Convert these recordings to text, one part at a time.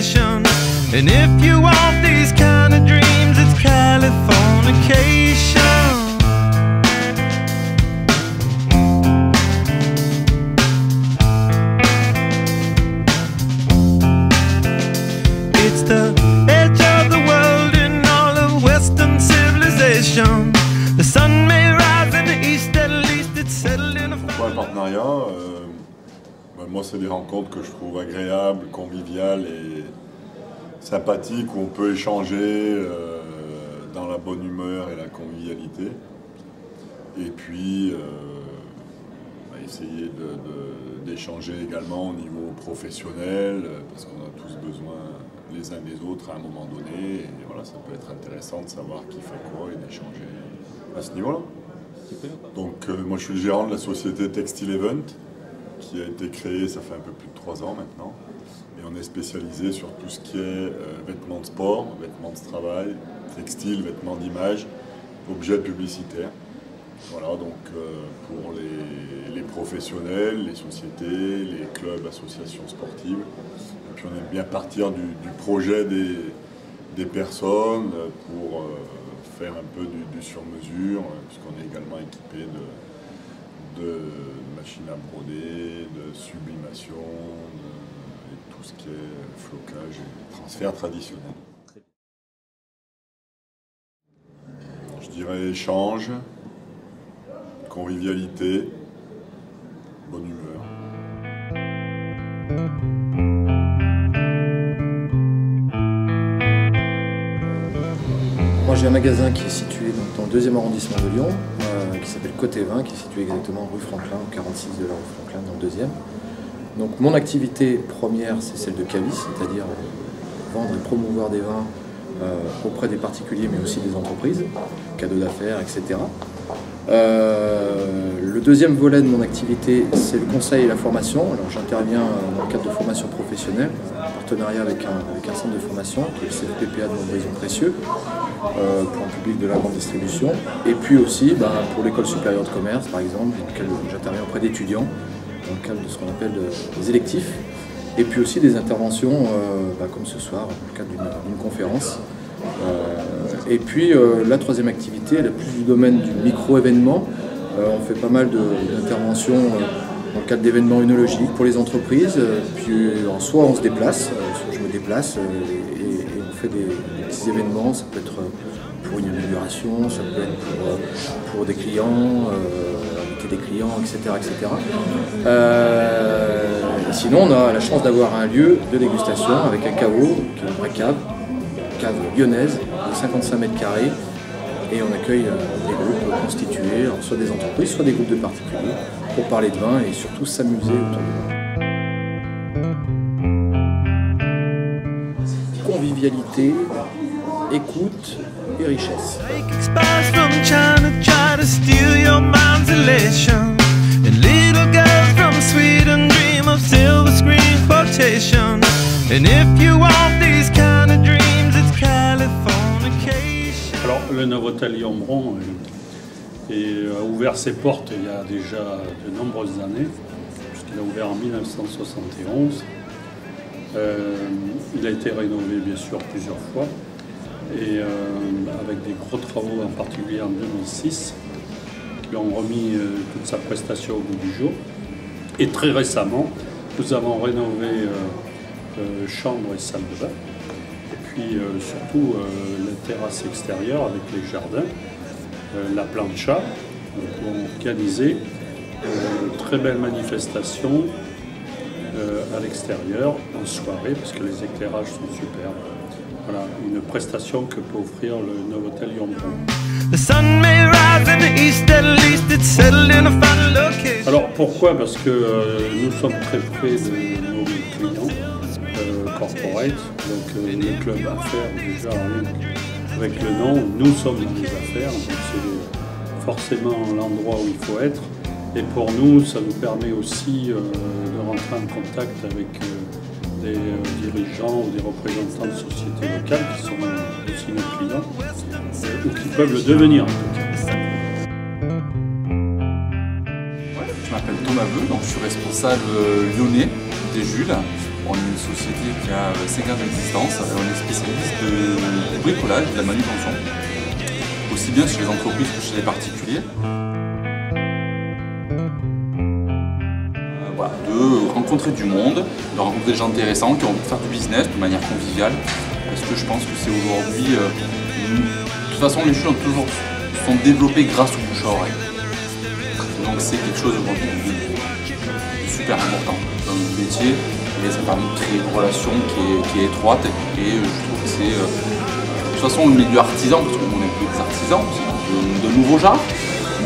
station. And if you want these kind of dreams, it's Californication. It's the edge of the world in all of Western civilization. The sun may rise in the east, at least it's settled in a Pourquoi le partenariat? Moi, c'est des rencontres que je trouve agréables, conviviales et sympathiques, où on peut échanger dans la bonne humeur et la convivialité. Et puis, essayer d'échanger également au niveau professionnel, parce qu'on a tous besoin les uns des autres à un moment donné. Et voilà, ça peut être intéressant de savoir qui fait quoi et d'échanger à ce niveau-là. Donc, moi, je suis le gérant de la société Textile Event, qui a été créée, ça fait un peu plus de 3 ans maintenant. Et on est spécialisé sur tout ce qui est vêtements de sport, vêtements de travail, textiles, vêtements d'image, objets publicitaires. Voilà, donc pour les professionnels, les sociétés, les clubs, associations sportives. Et puis on aime bien partir du projet des personnes pour faire un peu du sur-mesure, puisqu'on est également équipé de machines à broder, de sublimation, et tout ce qui est flocage et transfert traditionnel. Je dirais échange, convivialité, bonne humeur. Moi j'ai un magasin qui est situé donc, dans le 2e arrondissement de Lyon, qui s'appelle Côté Vin, qui est situé exactement rue Franklin, au 46 de la rue Franklin, dans le 2e. Donc mon activité première, c'est celle de caviste, c'est-à-dire vendre et promouvoir des vins auprès des particuliers, mais aussi des entreprises, cadeaux d'affaires, etc. Le deuxième volet de mon activité, c'est le conseil et la formation. Alors j'interviens dans le cadre de formation professionnelle, en partenariat avec un centre de formation, qui est le CFPPA de Montbrison Précieux, pour un public de la grande distribution. Et puis aussi pour l'école supérieure de commerce, par exemple, dans laquelle j'interviens auprès d'étudiants, dans le cadre de ce qu'on appelle des électifs. Et puis aussi des interventions, comme ce soir, dans le cadre d'une conférence. Et puis la troisième activité, elle est plus du domaine du micro-événement. On fait pas mal d'interventions dans le cadre d'événements œnologiques pour les entreprises. Puis soit on se déplace, soit je me déplace et on fait des petits événements. Ça peut être pour une inauguration, ça peut être pour des clients, inviter des clients, etc. Sinon, on a la chance d'avoir un lieu de dégustation avec un caveau, qui est une vraie cave lyonnaise de 55 mètres carrés, et on accueille des groupes constitués, alors soit des entreprises, soit des groupes de particuliers, pour parler de vin et surtout s'amuser autour du vin. Convivialité, écoute et richesse. Alors, le Novotel Lyon-Bron a ouvert ses portes il y a déjà de nombreuses années, puisqu'il a ouvert en 1971. Il a été rénové bien sûr plusieurs fois, et avec des gros travaux, en particulier en 2006, qui lui ont remis toute sa prestation au goût du jour. Et très récemment, nous avons rénové chambre et salle de bain. Et puis surtout la terrasse extérieure avec les jardins, la plancha, pour organiser très belles manifestations à l'extérieur, en soirée, parce que les éclairages sont superbes. Voilà, une prestation que peut offrir le Novotel Lyon-Bron. Alors pourquoi? Parce que nous sommes très près de nos clients corporate, donc le club affaires déjà avec le nom, nous sommes dans les affaires, donc c'est forcément l'endroit où il faut être. Et pour nous, ça nous permet aussi de rentrer en contact avec des dirigeants ou des représentants de sociétés locales qui sont aussi nos clients, ou qui peuvent le devenir en tout cas. Je m'appelle Thomas Beu, donc je suis responsable lyonnais des Jules. On est une société qui a 5 ans d'existence. On est spécialiste du bricolage et de la manutention, aussi bien chez les entreprises que chez les particuliers. Voilà, de rencontrer du monde, de rencontrer des gens intéressants qui ont envie de faire du business de manière conviviale, parce que je pense que c'est aujourd'hui... de toute façon, les choses sont développées grâce au bouche à oreille. Donc c'est quelque chose aujourd'hui de super important dans notre métier, et ça permet de créer une relation qui est étroite, et je trouve que c'est... de toute façon, le milieu artisan, parce qu'on est plus des artisans, de nouveaux genres,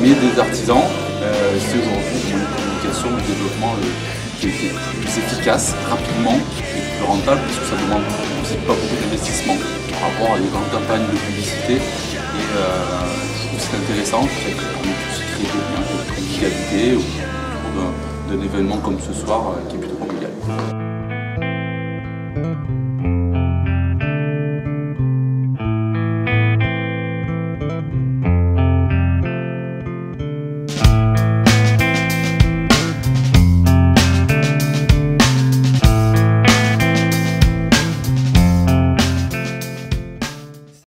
mais des artisans, c'est aujourd'hui une communication, un développement qui est plus efficace, rapidement et plus rentable, parce que ça demande aussi pas beaucoup d'investissement par rapport à des grandes campagnes de publicité. Et je trouve que c'est intéressant, ça permet de se créer des liens, de convivialité, autour d'un événement comme ce soir qui est plutôt convivial.